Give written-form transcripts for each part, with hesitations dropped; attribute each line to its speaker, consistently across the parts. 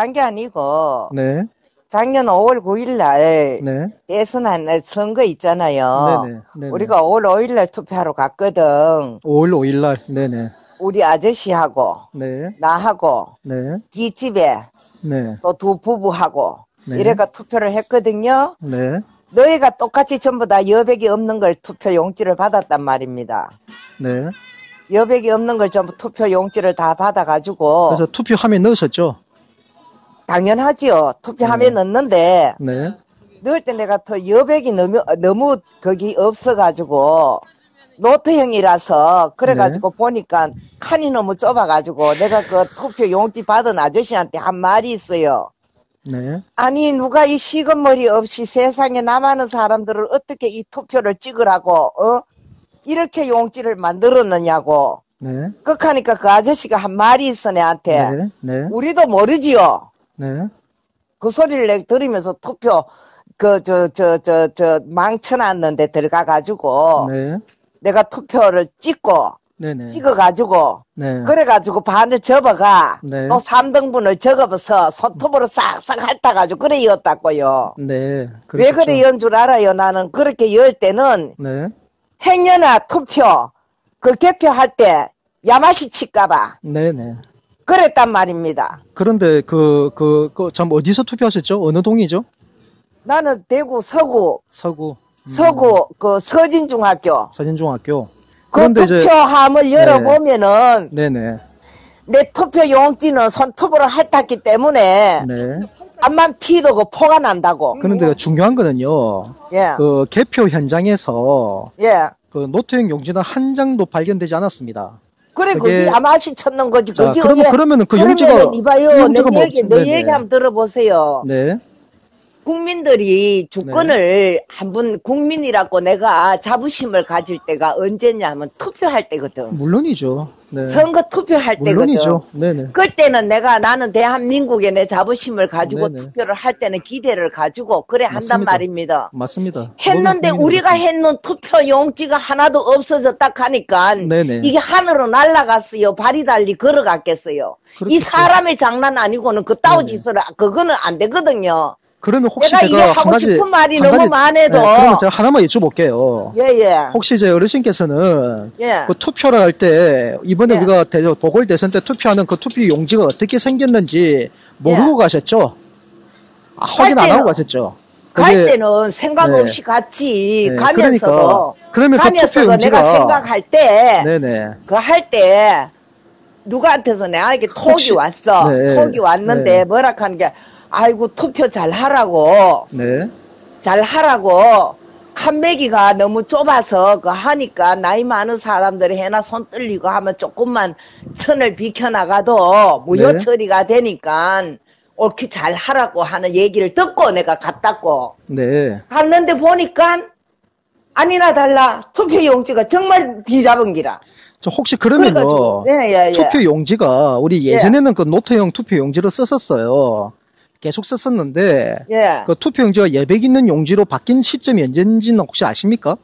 Speaker 1: 딴 게 아니고
Speaker 2: 네.
Speaker 1: 작년 5월 9일 날
Speaker 2: 네.
Speaker 1: 대선 선거 있잖아요.
Speaker 2: 네네. 네네.
Speaker 1: 우리가 5월 5일 날 투표하러 갔거든.
Speaker 2: 5월 5일 날. 네네.
Speaker 1: 우리 아저씨하고
Speaker 2: 네.
Speaker 1: 나하고
Speaker 2: 네.
Speaker 1: 뒷집에
Speaker 2: 네.
Speaker 1: 또 두 부부하고
Speaker 2: 네.
Speaker 1: 이래가 투표를 했거든요.
Speaker 2: 네.
Speaker 1: 너희가 똑같이 전부 다 여백이 없는 걸 투표 용지를 받았단 말입니다.
Speaker 2: 네.
Speaker 1: 여백이 없는 걸 전부 투표 용지를 다 받아가지고.
Speaker 2: 그래서 투표함에 넣으셨죠?
Speaker 1: 당연하지요. 투표함에 넣는데
Speaker 2: 네.
Speaker 1: 넣을 때 내가 더 여백이 너무 거기 없어가지고 노트형이라서 그래가지고 보니까 칸이 너무 좁아가지고 내가 그 투표 용지 받은 아저씨한테 한 말이 있어요.
Speaker 2: 네.
Speaker 1: 아니 누가 이 시건머리 없이 세상에 남아는 사람들을 어떻게 이 투표를 찍으라고 이렇게 용지를 만들었느냐고.
Speaker 2: 네.
Speaker 1: 그러니까 그 아저씨가 한 말이 있어 내한테.
Speaker 2: 네. 네.
Speaker 1: 우리도 모르지요.
Speaker 2: 네.
Speaker 1: 그 소리를 내가 들으면서 투표 망쳐놨는데 들어가가지고
Speaker 2: 네.
Speaker 1: 내가 투표를 찍고
Speaker 2: 네네.
Speaker 1: 찍어가지고
Speaker 2: 네.
Speaker 1: 그래가지고 반을 접어가
Speaker 2: 네.
Speaker 1: 또 3등분을 적어서 손톱으로 싹싹 핥아가지고 그래 이었다고요.
Speaker 2: 네.
Speaker 1: 왜 그래 이은 줄 알아요? 나는 그렇게 열 때는
Speaker 2: 네.
Speaker 1: 행여나 투표 그 개표할 때 야마시 칠까봐
Speaker 2: 네네.
Speaker 1: 그랬단 말입니다.
Speaker 2: 그런데 참 어디서 투표하셨죠? 어느 동이죠?
Speaker 1: 나는 대구 서구 그 서진중학교
Speaker 2: 서진중학교.
Speaker 1: 그
Speaker 2: 그런데
Speaker 1: 투표함을 열어보면은
Speaker 2: 네네.
Speaker 1: 내 투표 용지는 손톱으로 핥았기 때문에
Speaker 2: 네.
Speaker 1: 암만 피도 그 포가 난다고.
Speaker 2: 그런데 중요한 거는요.
Speaker 1: 예.
Speaker 2: 그 개표 현장에서
Speaker 1: 예.
Speaker 2: 그 노트형 용지는 한 장도 발견되지 않았습니다.
Speaker 1: 그래
Speaker 2: 그게...
Speaker 1: 그게 야마시 쳤는 거지.
Speaker 2: 자,
Speaker 1: 그게
Speaker 2: 그러면은 그 용지가
Speaker 1: 이봐요. 내
Speaker 2: 뭐
Speaker 1: 얘기 한번 들어보세요.
Speaker 2: 네.
Speaker 1: 국민들이 주권을 한번 국민이라고 내가 자부심을 가질 때가 언제냐 하면 투표할 때거든.
Speaker 2: 물론이죠. 네.
Speaker 1: 선거 투표할
Speaker 2: 물론이죠.
Speaker 1: 때거든.
Speaker 2: 네네.
Speaker 1: 그때는 나는 대한민국에 내 자부심을 가지고
Speaker 2: 네네.
Speaker 1: 투표를 할 때는 기대를 가지고 그래
Speaker 2: 맞습니다.
Speaker 1: 한단 말입니다.
Speaker 2: 맞습니다.
Speaker 1: 했는데 우리가 했는 투표 용지가 하나도 없어졌다 하니까
Speaker 2: 네네.
Speaker 1: 이게 하늘로 날아갔어요. 발이 달리 걸어갔겠어요.
Speaker 2: 그렇겠죠.
Speaker 1: 이 사람의 장난 아니고는 그 따오짓을 그거는 안 되거든요.
Speaker 2: 그러면 혹시
Speaker 1: 내가 이게 하고 싶은 말이 너무 많아도.
Speaker 2: 네, 그러면 제가 하나만 여쭤볼게요.
Speaker 1: 예예.
Speaker 2: 혹시 이제 어르신께서는
Speaker 1: 예.
Speaker 2: 그 투표를 할 때 이번에
Speaker 1: 예.
Speaker 2: 우리가 보궐대선 때 투표하는 그 투표 용지가 어떻게 생겼는지 모르고 가셨죠? 확인 안 하고 가셨죠?
Speaker 1: 갈 때는 생각 없이 갔지.
Speaker 2: 네,
Speaker 1: 가면서도.
Speaker 2: 그러면
Speaker 1: 가면서도
Speaker 2: 그 투표
Speaker 1: 내가
Speaker 2: 용지가
Speaker 1: 생각할 때.
Speaker 2: 네네.
Speaker 1: 그 할 때 누구한테서 내가 톡이 왔어.
Speaker 2: 네.
Speaker 1: 톡이 왔는데
Speaker 2: 네.
Speaker 1: 뭐라 하는 게 아이고 투표 잘 하라고.
Speaker 2: 네.
Speaker 1: 잘 하라고. 칸매기가 너무 좁아서 그 하니까 나이 많은 사람들이 해나 손 떨리고 하면 조금만 선을 비켜나가도 무효
Speaker 2: 네.
Speaker 1: 처리가 되니까 옳게 잘 하라고 하는 얘기를 듣고 내가 갔다고.
Speaker 2: 네.
Speaker 1: 갔는데 보니까 아니나 달라 투표 용지가 정말 비잡은 기라.
Speaker 2: 저 혹시 그러면요.
Speaker 1: 예.
Speaker 2: 투표 용지가 우리 예전에는 그 노트형 투표 용지를 썼었어요. 계속 썼었는데
Speaker 1: 예.
Speaker 2: 그 투표 용지가 예백 있는 용지로 바뀐 시점이 언제인지는 혹시 아십니까?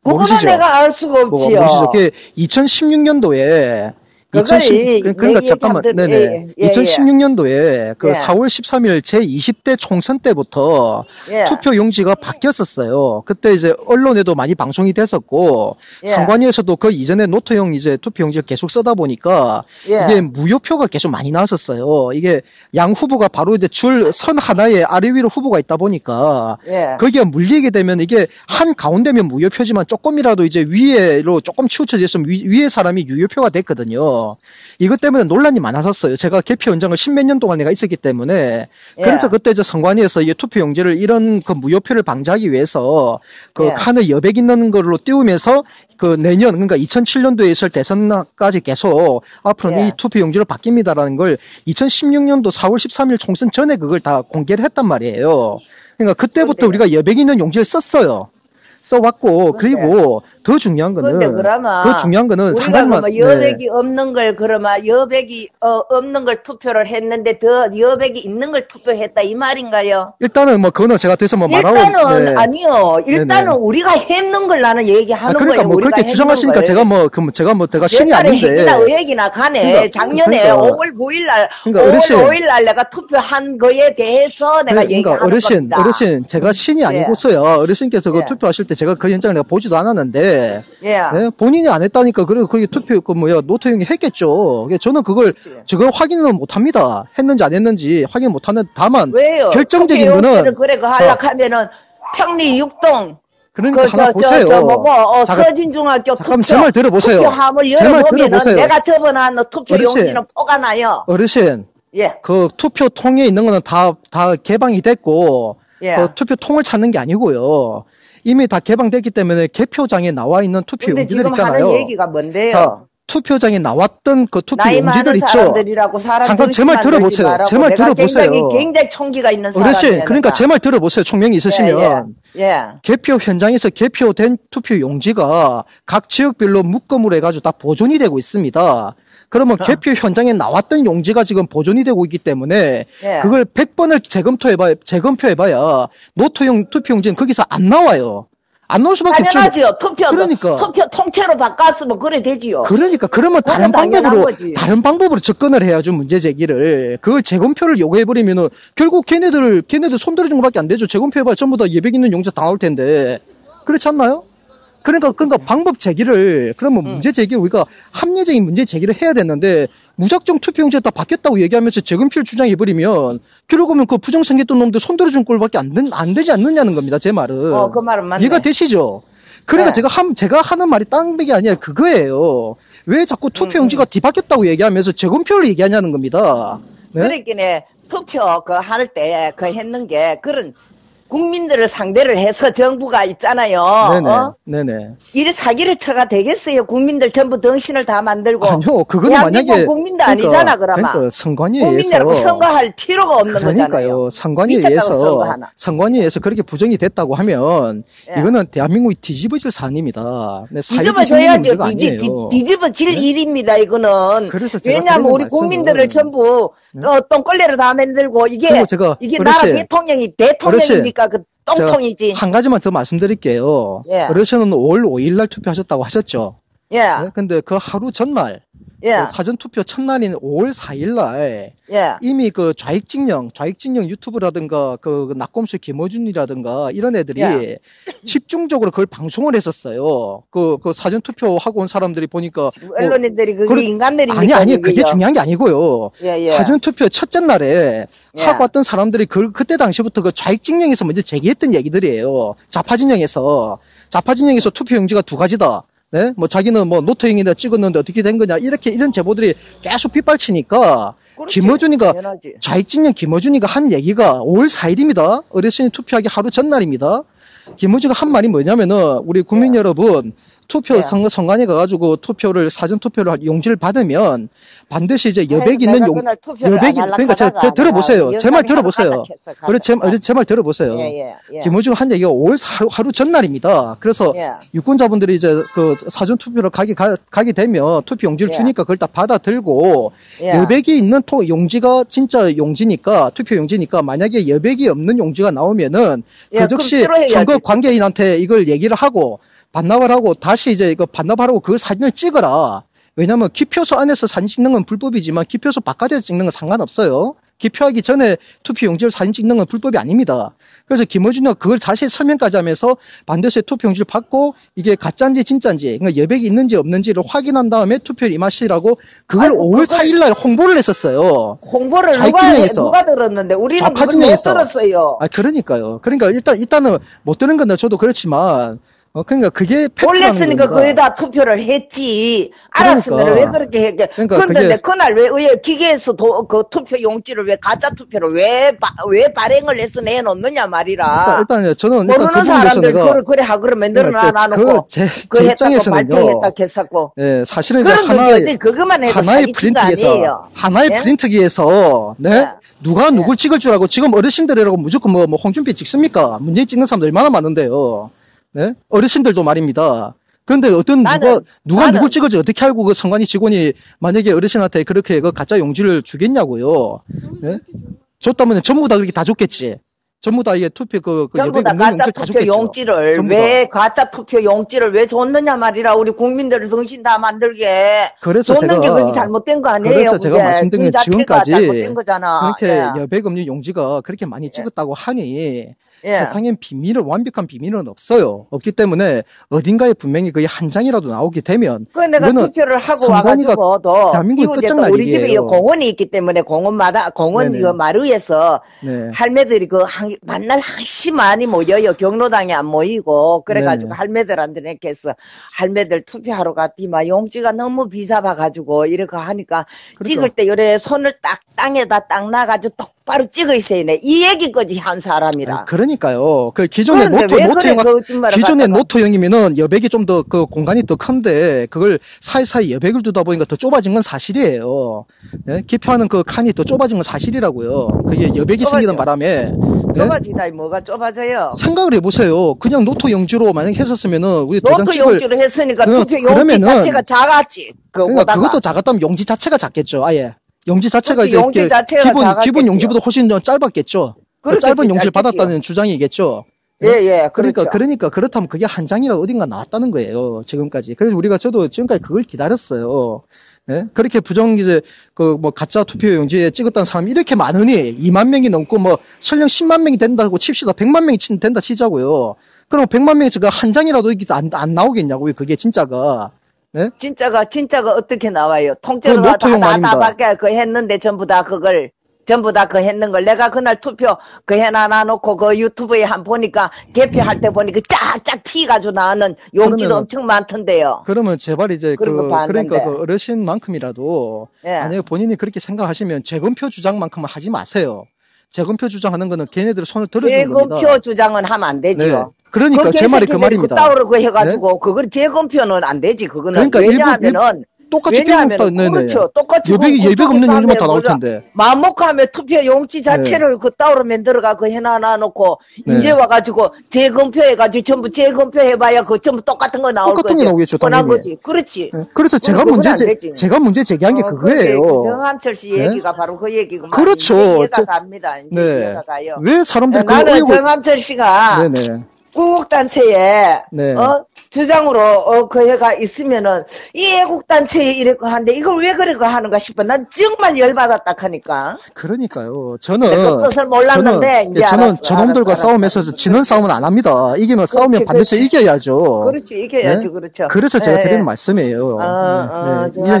Speaker 1: 그거는
Speaker 2: 모르시죠?
Speaker 1: 내가 알 수가 없지요.
Speaker 2: 모르시죠? 그게 2016년도에 그러니까 잠깐만, 네네. 2016년도에 그 4월 13일 제20대 총선 때부터 투표 용지가 바뀌었었어요. 그때 이제 언론에도 많이 방송이 됐었고, 선관위에서도 그 이전에 노트형 이제 투표 용지를 계속 쓰다 보니까 이게 무효표가 계속 많이 나왔었어요. 이게 양 후보가 바로 이제 선 하나에 아래 위로 후보가 있다 보니까 거기에 물리게 되면 이게 한 가운데면 무효표지만 조금이라도 이제 위에로 조금 치우쳐져 있으면 위에 사람이 유효표가 됐거든요. 이것 때문에 논란이 많았었어요. 제가 개표 현장을 십몇 년 동안 내가 있었기 때문에. 그래서 그때 이제 선관위에서 이 투표 용지를 이런 그 무효표를 방지하기 위해서 그 칸을 여백 있는 걸로 띄우면서 그 내년, 그러니까 2007년도에 있을 대선까지 계속 앞으로는 이 투표 용지로 바뀝니다라는 걸 2016년도 4월 13일 총선 전에 그걸 다 공개를 했단 말이에요. 그러니까 그때부터 우리가 여백 있는 용지를 썼어요. 써왔고, 그리고 더 중요한 거는,
Speaker 1: 우리가 뭐 여백이 없는 걸, 그러면 여백이 없는 걸 투표를 했는데 더 여백이 있는 걸 투표했다 이 말인가요?
Speaker 2: 일단은 뭐 그거는 제가 돼서 뭐 말하고
Speaker 1: 일단은 아니요. 일단은 우리가 했는 걸 나는 얘기하는
Speaker 2: 그러니까
Speaker 1: 거예요.
Speaker 2: 뭐 그렇게 주장하시니까 제가 신이 아닌데.
Speaker 1: 핵이나 의핵이나 간에 작년에 5월 5일 날 5월 5일 날 내가 투표한 거에 대해서 내가 얘기하는 겁니다.
Speaker 2: 어르신 제가 신이 아니고서요. 어르신께서 그 투표하실 때 제가 그 현장을 내가 보지도 않았는데 본인이 안 했다니까 그게 투표 노태형이 했겠죠. 저는 그걸 확인은 못 합니다. 했는지 안 했는지 확인 못 하는 다만
Speaker 1: 왜요?
Speaker 2: 결정적인 거는
Speaker 1: 그래 그 하려고 하면은 평리 6동
Speaker 2: 그러니까 하나 보세요.
Speaker 1: 서진중학교
Speaker 2: 잠깐만 제 말 들어보세요.
Speaker 1: 투표함을 열어보면은 내가 접어놓은 투표 용지는 포가 나요.
Speaker 2: 어르신, 그 투표통에 있는 거는 다 개방이 됐고 그 투표통을 찾는 게 아니고요. 이미 다 개방됐기 때문에 개표장에 나와 있는 투표 용지들 있잖아요.
Speaker 1: 지금 하는 얘기가 뭔데요?
Speaker 2: 자, 투표장에 나왔던 그 투표 용지들 있죠.
Speaker 1: 잠깐
Speaker 2: 제 말 들어보세요. 제 말 들어보세요.
Speaker 1: 굉장히 총기가 있는
Speaker 2: 어르신, 그러니까 제 말 들어보세요. 총명이 있으시면. 개표 현장에서 개표된 투표 용지가 각 지역별로 묶음으로 해가지고 다 보존이 되고 있습니다. 그러면 개표 현장에 나왔던 용지가 지금 보존이 되고 있기 때문에 그걸 100번을 재검표해봐야 노토형 투표 용지는 거기서 안 나와요. 안 나올 수밖에 없죠.
Speaker 1: 당연하죠. 투표 통째로 바꿨으면 그래 되지요.
Speaker 2: 그러니까 그러면 다른 방법으로 접근을 해야죠. 문제 제기를. 그걸 재검표를 요구해버리면은 결국 걔네들 손들어준 것밖에 안 되죠. 재검표해봐야 전부 다 예백 있는 용지 다 나올 텐데. 그렇지 않나요? 그러니까 방법 제기를, 그러면 문제 제기를 우리가 합리적인 문제 제기를 해야 되는데, 무작정 투표용지가 다 바뀌었다고 얘기하면서 재검표를 주장해버리면, 결국은 그 부정선거했던 놈들 손들어준 꼴밖에 안 되지 않느냐는 겁니다, 제 말은.
Speaker 1: 그 말은 맞네.
Speaker 2: 이해가 되시죠? 그러니까 제가 하는 말이 딴 게 아니라 그거예요. 왜 자꾸 투표용지가 뒤바뀌었다고 얘기하면서 재검표를 얘기하냐는 겁니다.
Speaker 1: 그러니까 투표 할 때 했는 게 그런, 국민들을 상대를 해서 정부가 있잖아요.
Speaker 2: 네네.
Speaker 1: 이 사기를 쳐가 되겠어요. 국민들 전부 덩신을 다 만들고.
Speaker 2: 아니요, 그거는 만약에.
Speaker 1: 국민도 아니잖아, 그러면.
Speaker 2: 그러니까 선관위에 의해서.
Speaker 1: 국민이라고 선거할 필요가 없는 거잖아요.
Speaker 2: 선관위에 의해서 그렇게 부정이 됐다고 하면, 이거는 대한민국이 뒤집어질 사안입니다.
Speaker 1: 뒤집어져야죠. 뒤집어질 일입니다, 이거는. 왜냐하면 우리 국민들을 전부, 똥걸레로 다 만들고, 이게 나라 대통령이니까 그 똥통이지.
Speaker 2: 한 가지만 더 말씀드릴게요. 어르신은 5월 5일 날 투표하셨다고 하셨죠. 근데 그 하루 전날, 그 사전투표 첫날인 5월 4일 날, 이미 그 좌익진영 유튜브라든가, 그 낙곰수 김어준이라든가, 이런 애들이 집중적으로 그걸 방송을 했었어요. 그 사전투표 하고 온 사람들이 보니까.
Speaker 1: 언론인들이 그게 인간들입니까?
Speaker 2: 아니, 그게 중요한 게 아니고요. 사전투표 첫째 날에 하고 왔던 사람들이 그때 당시부터 그 좌익진영에서 먼저 제기했던 얘기들이에요. 좌파진영에서 투표용지가 두 가지다. 네? 뭐 자기는 뭐 노트형에다 찍었는데 어떻게 된 거냐 이런 제보들이 계속 빗발치니까 김어준이가 좌익진영 김어준이가 한 얘기가 5월 4일입니다. 어르신이 투표하기 하루 전날입니다. 김어준이가 한 말이 뭐냐면은 우리 국민 여러분 투표 선관위 가가지고 사전 투표를 용지를 받으면 반드시 이제 여백이 있는 그러니까 제가 들어보세요. 제 말 들어보세요. 제 말 들어보세요. 김어준이가 한 얘기가 5월 하루 전날입니다. 그래서 유권자분들이 이제 그 사전 투표를 가게 되면 투표 용지를 주니까 그걸 다 받아 들고 여백이 있는 용지가 진짜 용지니까 투표 용지니까 만약에 여백이 없는 용지가 나오면은 그 즉시 선거 관계인한테 이걸 얘기를 하고 반납을 하고 다시 이제 이거 반납하라고 그 사진을 찍어라. 왜냐면 기표소 안에서 사진 찍는 건 불법이지만 기표소 바깥에서 찍는 건 상관없어요. 기표하기 전에 투표 용지를 사진 찍는 건 불법이 아닙니다. 그래서 김어준이가 그걸 자세히 설명까지 하면서 반드시 투표 용지를 받고 이게 가짜인지 진짜인지 그러니까 여백이 있는지 없는지를 확인한 다음에 투표를 임하시라고 그걸 5월 4일 날 홍보를 했었어요.
Speaker 1: 홍보를 누가 들었는데 우리는 그걸 못 들었어요.
Speaker 2: 그러니까요. 그러니까 일단은 못 들은 건데 저도 그렇지만 그러니까 그게
Speaker 1: 몰랐으니까 거기다 투표를 했지. 알았으면 왜 그렇게 했게. 그런데 그날 왜 기계에서 그 투표 용지를 왜 가짜 투표를 왜 발행을 해서 내놓느냐 말이라.
Speaker 2: 일단 저는
Speaker 1: 모르는 사람들 그걸 그래 하그러 만들어놔 놔놓고 그 했다고 발표했다 했었고.
Speaker 2: 네, 사실은
Speaker 1: 그런 게 그것만 해도 사기친 거 아니에요.
Speaker 2: 하나의 프린트기에서 누가 누굴 찍을 줄 알고 지금 어르신들이라고 무조건 뭐 홍준표 찍습니까? 문재인 찍는 사람들 얼마나 많은데요. 네? 어르신들도 말입니다. 그런데 어떤 누가 누구 찍을지 어떻게 알고 그 선관위 직원이 만약에 어르신한테 그렇게 그 가짜 용지를 주겠냐고요. 네? 줬다면 전부 다 그렇게 다 줬겠지. 전부 다 이게 투표
Speaker 1: 전부 다 가짜 투표 용지를 왜 가짜 투표 용지를 왜 줬느냐 말이라. 우리 국민들을 정신 다 만들게.
Speaker 2: 그래서
Speaker 1: 줬는 게 그게 잘못된 거 아니에요?
Speaker 2: 그래서 제가 말씀드린 게 지금까지
Speaker 1: 잘못된 거잖아.
Speaker 2: 그렇게 여백 없는 용지가 그렇게 많이 찍었다고 하니 세상엔 완벽한 비밀은 없어요. 없기 때문에 어딘가에 분명히 거의 한 장이라도 나오게 되면
Speaker 1: 내가 투표를 하고 와가지고도 이웃에 우리 집에 공원이 있기 때문에 공원마다 공원 그 마루에서 할매들이 만날 한심많이 모여요. 경로당에 안 모이고 그래가지고 할매들한테 이렇게 해서 할매들 투표하러 갔더니 막 용지가 너무 비잡아가지고 이렇게 하니까 찍을 때 요래 손을 딱 땅에다 딱 놔가지고 똑바로 찍어 있어야 돼. 이 얘기까지 한 사람이라.
Speaker 2: 그러니까요. 그 기존의 노토형이면은 여백이 좀 더 그 공간이 더 큰데 그걸 사이사이 여백을 두다 보니까 더 좁아진 건 사실이에요. 네? 기표하는 그 칸이 더 좁아진 건 사실이라고요. 그게 여백이 생기는 바람에.
Speaker 1: 좁아지다, 뭐가 좁아져요?
Speaker 2: 생각을 해보세요. 그냥 노토 용지로 만약에 했었으면은, 우리
Speaker 1: 노토 용지로 했으니까 투표 용지 자체가 작았지.
Speaker 2: 그러니까 그것도 작았다면 용지 자체가 작겠죠, 아예. 용지 자체가 이제 기본 용지보다 훨씬 더 짧았겠죠. 짧은 용지를 받았다는 주장이겠죠. 그러니까 그렇다면 그게 한 장이라 어딘가 나왔다는 거예요, 지금까지. 그래서 저도 지금까지 그걸 기다렸어요. 네? 그렇게 가짜 투표 용지에 찍었다는 사람이 이렇게 많으니, 2만 명이 넘고, 설령 10만 명이 된다고 칩시다. 100만 명이 된다 치자고요. 그럼 100만 명이 한 장이라도 안 나오겠냐고요, 그게 진짜가. 네?
Speaker 1: 진짜가 어떻게 나와요? 통째로 다 밖에 했는데 전부 다 했는 걸 내가 그날 투표 해놔 놓고 유튜브에 보니까 개표할 때 보니까 쫙쫙 피가지고 나오는 용지도 엄청 많던데요.
Speaker 2: 그러면 제발 이제 그러니까 어르신만큼이라도 만약에 본인이 그렇게 생각하시면 재검표 주장만큼은 하지 마세요. 재검표 주장하는 거는 걔네들 손을 들어주는 겁니다.
Speaker 1: 재검표 주장은 하면 안 되지요.
Speaker 2: 네. 그러니까 제 말이 그 말입니다.
Speaker 1: 그따위로 해가지고 그걸 재검표는 안 되지. 그거는 왜냐하면은
Speaker 2: 똑같이
Speaker 1: 그렇죠. 똑같이
Speaker 2: 예백 없는 용지만 다 나올 텐데.
Speaker 1: 마음 먹고 하면 투표 용지 자체를 그따위로 만들어가 해놔 놓고 이제 와가지고 재검표해가지고 전부 재검표해봐야 전부 똑같은 거 나올 거지.
Speaker 2: 똑같은 게 나오겠죠.
Speaker 1: 뻔한 거지. 그렇지.
Speaker 2: 그래서 제가 문제 제기한 게 그거예요.
Speaker 1: 정한철 씨 얘기가 바로 그 얘기고.
Speaker 2: 그렇죠.
Speaker 1: 이해가 갑니다. 이해가 가요.
Speaker 2: 왜 사람들이
Speaker 1: 나는 정한철 씨가 구국단체에 주장으로 그 애가 있으면은 이 애국단체에 이랬고 하는데 이걸 왜 그랬고 하는가 싶어. 난 정말 열받았다 하니까.
Speaker 2: 그러니까요. 저는
Speaker 1: 그 뜻을 몰랐는데
Speaker 2: 저는 저놈들과 싸움에서 지는 싸움은 안 합니다. 이기면 싸우면 반드시 이겨야죠.
Speaker 1: 그렇지, 이겨야죠.
Speaker 2: 네?
Speaker 1: 그렇죠.
Speaker 2: 그래서 제가 드리는 말씀이에요.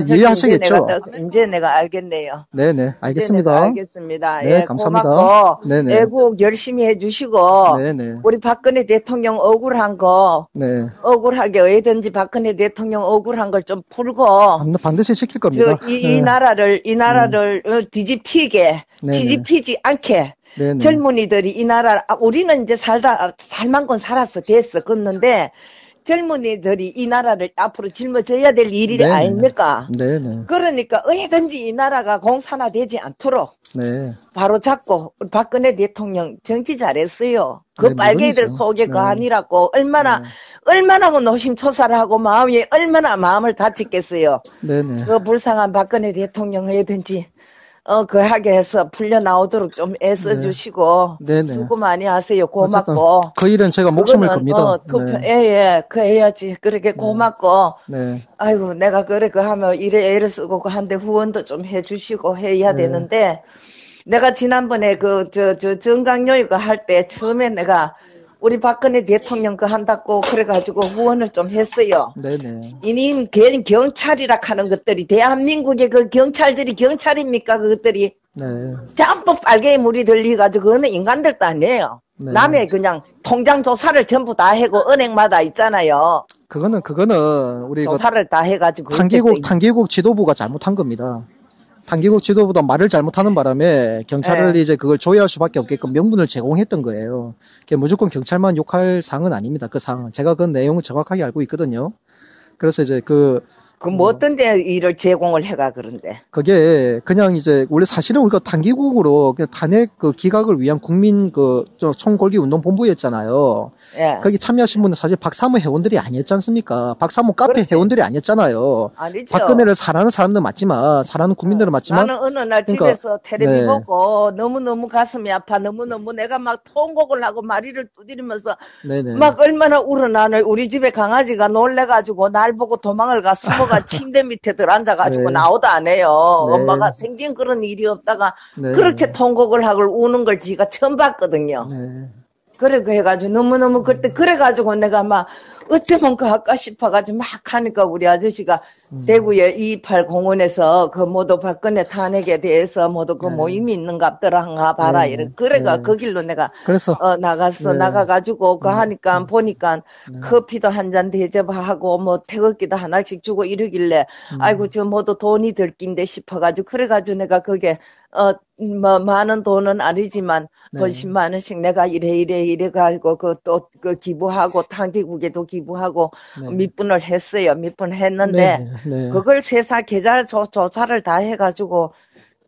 Speaker 2: 이해하시겠죠?
Speaker 1: 이제 내가 알겠네요.
Speaker 2: 네네, 알겠습니다.
Speaker 1: 알겠습니다.
Speaker 2: 네, 감사합니다.
Speaker 1: 고맙고 애국 열심히 해주시고 우리 박근혜 대통령 억울한 거 억울하게 어디든지 박근혜 대통령 억울한 걸 좀 풀고
Speaker 2: 반드시 시킬 겁니다.
Speaker 1: 이 나라를 뒤집히지 않게 젊은이들이 이 나라 우리는 이제 살만큼 살았어 됐어 그런데 젊은이들이 이 나라를 앞으로 짊어져야 될 일이 아닙니까? 그러니까 어디든지 이 나라가 공산화되지 않도록 바로 잡고 박근혜 대통령 정치 잘했어요. 그 빨갱이들 속에 그 아니라고 얼마나 노심초사를 하고 마음이 얼마나 마음을 다쳤겠어요. 그 불쌍한 박근혜 대통령 어디든지 하게 해서 풀려 나오도록 좀 애써주시고 수고 많이 하세요. 고맙고
Speaker 2: 그 일은 제가 목숨을 겁니다.
Speaker 1: 그 해야지. 그렇게 고맙고 아이고 내가 그렇게 하면 애를 쓰고 한데 후원도 좀 해주시고 해야 되는데 내가 지난번에 정강요이 할 때 처음에 내가 우리 박근혜 대통령 한다고 그래가지고 후원을 좀 했어요. 이님 괜히 경찰이라 하는 것들이 대한민국의 그 경찰들이 경찰입니까? 그것들이 전부 빨개 물이 들리가지고 그거는 인간들도 아니에요. 남의 그냥 통장 조사를 전부 다 하고 은행마다 있잖아요.
Speaker 2: 그거는 우리
Speaker 1: 조사를 다 해가지고
Speaker 2: 단계국 지도부가 잘못한 겁니다. 단계국 지도부도 말을 잘못하는 바람에 경찰을 이제 그걸 조회할 수밖에 없게끔 명분을 제공했던 거예요. 무조건 경찰만 욕할 사항은 아닙니다. 그 사항은 제가 그 내용을 정확하게 알고 있거든요. 그래서 이제
Speaker 1: 뭐 어떤 데 일을 제공을 해가 그런데.
Speaker 2: 그게 그냥 이제 원래 사실은 우리가 단기국으로 그냥 탄핵 그 기각을 위한 국민 그 총궐기 운동 본부였잖아요.
Speaker 1: 예.
Speaker 2: 거기 참여하신 분은 사실 박사모 회원들이 아니었지 않습니까? 박사모 카페
Speaker 1: 그렇지.
Speaker 2: 회원들이 아니었잖아요.
Speaker 1: 아니죠.
Speaker 2: 박근혜를 사랑하는 사람들 맞지만, 사랑하는 국민들은 맞지만.
Speaker 1: 나는 어느 날 그러니까, 집에서 텔레비 네. 보고 너무너무 가슴이 아파. 너무너무 내가 막 통곡을 하고 마리를 두드리면서 네네. 막 얼마나 울어. 나는 우리 집에 강아지가 놀래가지고 날 보고 도망을 가 숨어가 침대 밑에 들어앉아가지고 네. 나오도 안 해요. 네. 엄마가 생긴 그런 일이 없다가 네. 그렇게 통곡을 하고 우는 걸 지가 처음 봤거든요. 네. 그래 해가지고 너무너무 그때 그래가지고 내가 막 어쩌면 그 할까 싶어가지고 막 하니까 우리 아저씨가 대구의 228 공원에서 그 모두 박근혜 탄핵에 대해서 모두 그 네. 모임이 있는갑더라 한가 봐라 네. 이래 그래가 네. 그 길로 내가 그래서 나갔어 네. 나가가지고 그 하니까 보니까 네. 커피도 한 잔 대접하고 뭐 태극기도 하나씩 주고 이러길래 아이고 저 모두 돈이 들 낀데 싶어가지고 그래가지고 내가 그게 뭐 많은 돈은 아니지만 네. 돈 10만 원씩 내가 이래가지고 그 기부하고 단기국에도 기부하고 네. 몇 분을 했어요. 몇 분 했는데 네. 그걸 세상 계좌 조사를 다 해가지고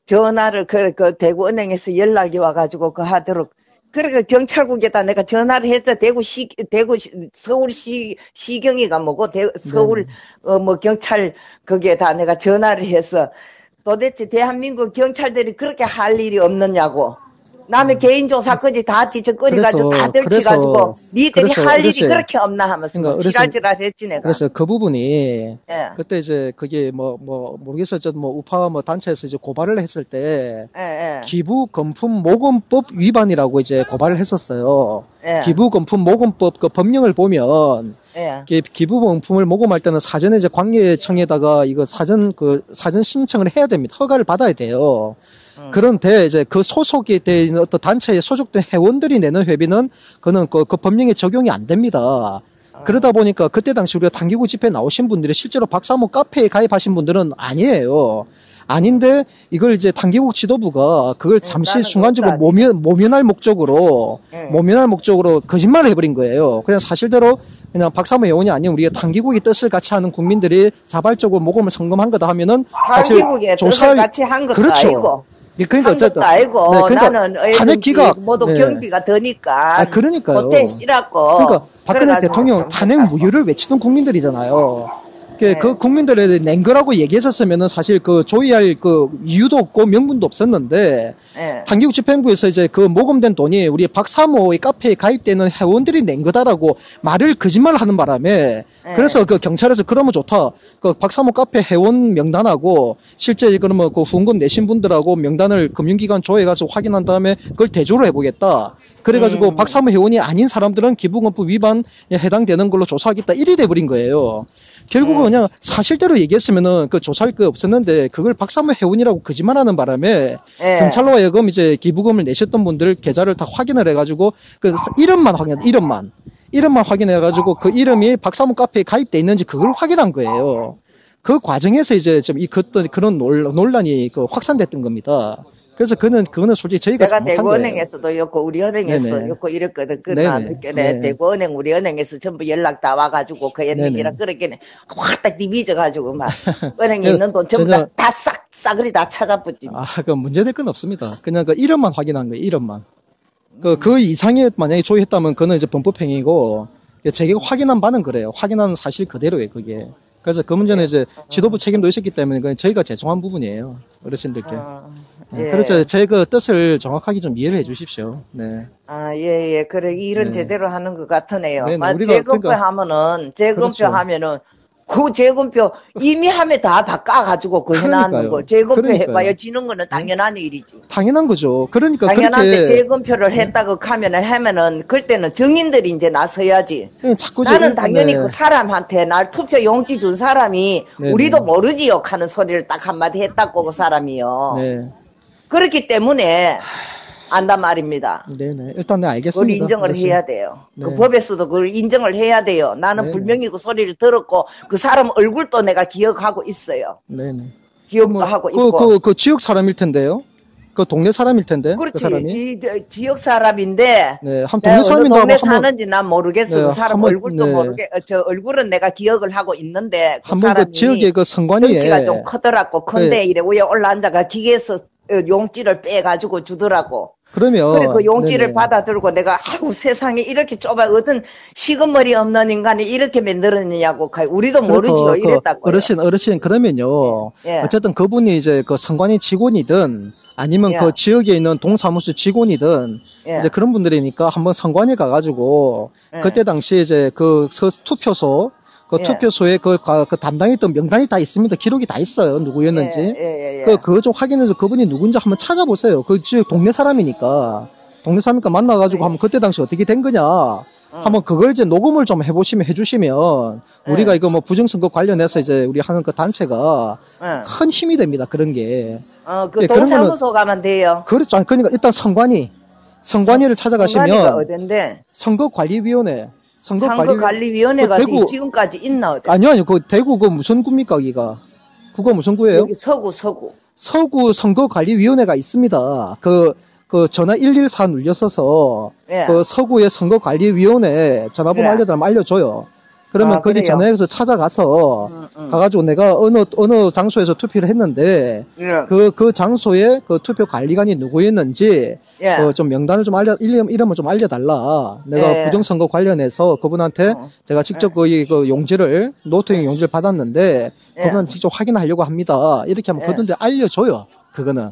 Speaker 1: 전화를 그 대구은행에서 연락이 와가지고 그 하도록 그러니까 경찰국에다 내가 전화를 했죠. 서울시경이가 뭐고 서울 뭐 경찰 거기에다 내가 전화를 해서 도대체 대한민국 경찰들이 그렇게 할 일이 없느냐고. 남의 개인조사까지 다 뒤적거리가지고 다 들치가지고 니들이 할 일이 그렇게 없나 하면서 그러니까 지랄지랄 했지 내가.
Speaker 2: 그래서 그 부분이 예. 그때 이제 그게 모르겠어요. 뭐 우파 단체에서 이제 고발을 했을 때 예. 기부 건품 모금법 위반이라고 이제 고발을 했었어요. 예. 기부 건품 모금법 그 법령을 보면 예. 기부 건품을 모금할 때는 사전에 이제 관계청에다가 이거 사전 신청을 해야 됩니다. 허가를 받아야 돼요. 그런데 이제 그 소속이 돼 있는 어떤 단체에 소속된 회원들이 내는 회비는 그는 그 법령에 적용이 안 됩니다. 그러다 보니까 그때 당시 우리가 단기국 집회에 나오신 분들이 실제로 박사모 카페에 가입하신 분들은 아니에요. 아닌데 이걸 이제 단기국 지도부가 그걸 잠시 순간적으로 모면할 목적으로 거짓말을 해버린 거예요. 그냥 사실대로 그냥 박사모 회원이 아닌 우리가 단기국의 뜻을 같이 하는 국민들이 자발적으로 모금을 성금한 거다 하면은 사실
Speaker 1: 조사를 같이 한 것도
Speaker 2: 그렇죠.
Speaker 1: 아니고.
Speaker 2: 그러니까
Speaker 1: 어쨌든 알고 네, 그러니까 나는 탄핵 기각 모두 네. 경비가 드니까
Speaker 2: 그러니까요.
Speaker 1: 호텔 씨라고
Speaker 2: 그러니까 박근혜 대통령 탄핵 무효를 외치던 국민들이잖아요. 네. 그 국민들에 낸 거라고 얘기했었으면은 사실 그 조의할 그 이유도 없고 명분도 없었는데 네. 단기국 집행부에서 이제 그 모금된 돈이 우리 박사모의 카페에 가입되는 회원들이 낸 거다라고 말을 거짓말을 하는 바람에 네. 그래서 그 경찰에서 그러면 좋다. 그 박사모 카페 회원 명단하고 실제 그러면 그 후원금 내신 분들하고 명단을 금융기관 조회해 가서 확인한 다음에 그걸 대조를 해보겠다. 그래가지고 박사모 회원이 아닌 사람들은 기부금법 위반에 해당되는 걸로 조사하겠다. 이리 돼버린 거예요. 결국은 그냥 사실대로 얘기했으면은 그 조사할 거 없었는데 그걸 박사모 회원이라고 거짓말하는 바람에 경찰로 하여금 이제 기부금을 내셨던 분들 계좌를 다 확인을 해가지고 그 이름만 확인해가지고 그 이름이 박사모 카페에 가입돼 있는지 그걸 확인한 거예요. 그 과정에서 이제 좀 그런 논란이 확산됐던 겁니다. 그래서 그거는 솔직히 저희가
Speaker 1: 내가 대구은행에서도 였고 우리 은행에서 였고 이랬거든. 그날 대구은행 우리 은행에서 전부 연락 다 와가지고 그 얘기랑 그렇게 확딱 디비져가지고 막 은행에 있는 돈 전부 다 싸그리 다 찾아붙지.
Speaker 2: 그 문제될 건 없습니다. 그냥 그 이름만 확인한 거예요. 이름만. 그 이상에 만약에 조회했다면 그는 이제 범법행위고 제가 확인한 바는 그래요. 확인한 사실 그대로예요. 그게. 그래서 그 문제는 이제 지도부 책임도 있었기 때문에 그건 저희가 죄송한 부분이에요. 어르신들께. 예. 그렇죠. 제 그 뜻을 정확하게 좀 이해를 해 주십시오. 네.
Speaker 1: 예. 그래, 일은 제대로 하는 것 같으네요. 재검표 하면은, 그렇죠. 하면은, 그 재검표 이미 하면 다 까가지고 해놨는 거. 재검표 해봐야 지는 거는 당연한 일이지.
Speaker 2: 당연한 거죠. 그러니까.
Speaker 1: 당연한데 재검표를 했다고 하면은, 그때는 정인들이 이제 나서야지. 나는 당연히 그 사람한테 날 투표 용지 준 사람이 우리도 모르지요 하는 소리를 딱 한마디 했다고 그 사람이요. 네. 그렇기 때문에 안단 말입니다.
Speaker 2: 네네. 일단 네, 알겠습니다.
Speaker 1: 그걸 인정을 해야 돼요. 네. 그 법에서도 그걸 인정을 해야 돼요. 나는 분명히 그 소리를 들었고 그 사람 얼굴도 내가 기억하고 있어요.
Speaker 2: 네네.
Speaker 1: 기억도 하고 있고.
Speaker 2: 그 지역 사람일 텐데요. 그 동네 사람일 텐데.
Speaker 1: 그렇지.
Speaker 2: 그 사람이.
Speaker 1: 지역 사람인데.
Speaker 2: 네, 한 동네 사람인데.
Speaker 1: 어느 동네 사는지 난 모르겠어.
Speaker 2: 네,
Speaker 1: 그 사람
Speaker 2: 한번,
Speaker 1: 얼굴도 저 얼굴은 내가 기억을 하고 있는데. 그
Speaker 2: 한번 그 지역의 그 선관위에.
Speaker 1: 덩치가 좀 크더라고. 근데 이래 위에 올라앉아가 기계에서 용지를 빼가지고 주더라고.
Speaker 2: 그러면.
Speaker 1: 그래, 그 용지를 받아들고 내가, 아이고, 세상에 이렇게 좁아. 어떤 식은머리 없는 인간이 이렇게 만들었느냐고. 우리도 모르지요. 이랬다고.
Speaker 2: 어르신, 그러면요. 어쨌든 그분이 이제 그 선관위 직원이든 아니면 그 지역에 있는 동사무소 직원이든 이제 그런 분들이니까 한번 선관위 가가지고 그때 당시에 이제 그 투표소 그 투표소에 그 담당했던 명단이 다 있습니다. 기록이 다 있어요. 누구였는지. 그거 좀 확인해서 그분이 누군지 한번 찾아보세요. 그 지역 동네 사람이니까 만나가지고 한번 그때 당시 어떻게 된 거냐. 한번 그걸 이제 녹음을 좀 해주시면 우리가 이거 뭐 부정선거 관련해서 이제 우리 하는 그 단체가 큰 힘이 됩니다. 그런 게.
Speaker 1: 그 동사무소 가면 돼요.
Speaker 2: 그렇죠. 그러니까 일단 선관위를 찾아가시면.
Speaker 1: 선관위가 어딘데?
Speaker 2: 선거관리위원회.
Speaker 1: 선거관리위원회가 대구, 지금까지 있나?
Speaker 2: 아니요. 그 대구 그 무슨 구입니까, 거기가? 그거 무슨 구예요?
Speaker 1: 여기 서구.
Speaker 2: 서구 선거관리위원회가 있습니다. 그 전화 114 눌렸어서 그 서구의 선거관리위원회 전화번호 알려달라면 알려줘요. 그러면 거기 전화해서 찾아가서 가가지고 내가 어느 장소에서 투표를 했는데 그 장소에 그 투표 관리관이 누구였는지 좀 명단을 좀 이름을 좀 알려달라. 내가 부정선거 관련해서 그분한테 제가 직접 그 용지를 노트형 용지를 받았는데 그분은 직접 확인하려고 합니다. 이렇게 하면 그분한테 알려줘요. 그거는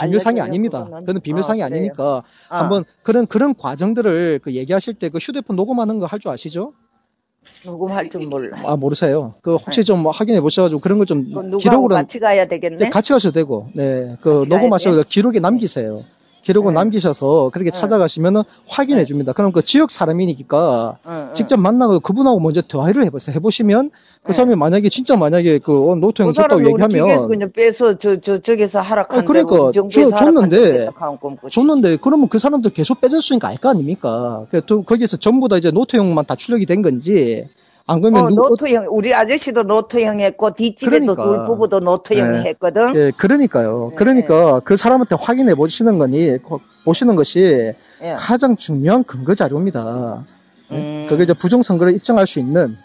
Speaker 2: 비밀상이 아닙니다. 그거는 비밀상이 아니니까 한번 그런 과정들을 그 얘기하실 때 그 휴대폰 녹음하는 거 할 줄 아시죠?
Speaker 1: 녹음할 줄 몰라.
Speaker 2: 모르세요. 그 혹시 좀 확인해 보셔가지고 그런 걸 좀
Speaker 1: 기록으로 같이 가야 되겠네.
Speaker 2: 네, 같이 가셔도 되고, 네, 그 녹음하셔서 기록에 남기세요. 기록을 남기셔서 그렇게 찾아가시면은 확인해 줍니다. 그럼 그 지역 사람이니까 직접 만나고 그분하고 먼저 대화를 해보시면 그 사람이 만약에 그 노트형 줬다고 얘기하면
Speaker 1: 기계에서 그냥 빼서 저기서 하락한
Speaker 2: 그러니까 줬는데 그러면 그 사람들 계속 빼줬으니까 알 거 아닙니까? 거기에서 전부 다 이제 노트형만 다 출력이 된 건지. 안 그러면
Speaker 1: 노트형 우리 아저씨도 노트형 했고 뒷집에도 둘 부부도 노트형 했거든.
Speaker 2: 예, 그러니까요. 그러니까 그 사람한테 확인해 보시는 것이 가장 중요한 근거 자료입니다. 그게 이제 부정선거를 입증할 수 있는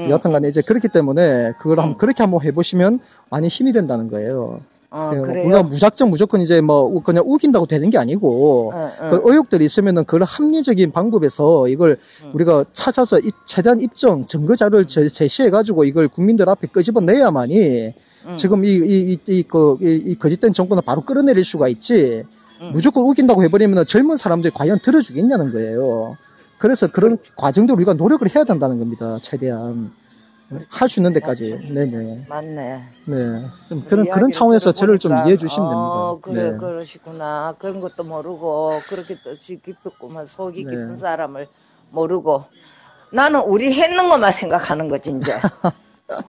Speaker 2: 여튼간에 이제 그렇기 때문에 그걸 그렇게 한번 해보시면 많이 힘이 된다는 거예요. 우리가 무조건 이제 뭐 그냥 우긴다고 되는 게 아니고 그 의혹들이 있으면은 그걸 합리적인 방법에서 이걸 우리가 찾아서 최대한 증거 자료를 제시해 가지고 이걸 국민들 앞에 끄집어내야만이 지금 이 거짓된 정권을 바로 끌어내릴 수가 있지. 무조건 우긴다고 해버리면은 젊은 사람들이 과연 들어주겠냐는 거예요. 그래서 그런 과정도 우리가 노력을 해야 된다는 겁니다. 최대한. 할 수 있는 데까지. 네네.
Speaker 1: 맞네.
Speaker 2: 네. 좀 그런 차원에서 저를 좀 이해해 주시면 됩니다.
Speaker 1: 그래,
Speaker 2: 네.
Speaker 1: 그러시구나. 그런 것도 모르고, 그렇게 뜻이 깊었구만. 속이 깊은 사람을 모르고. 나는 우리 했는 것만 생각하는 거지, 이제.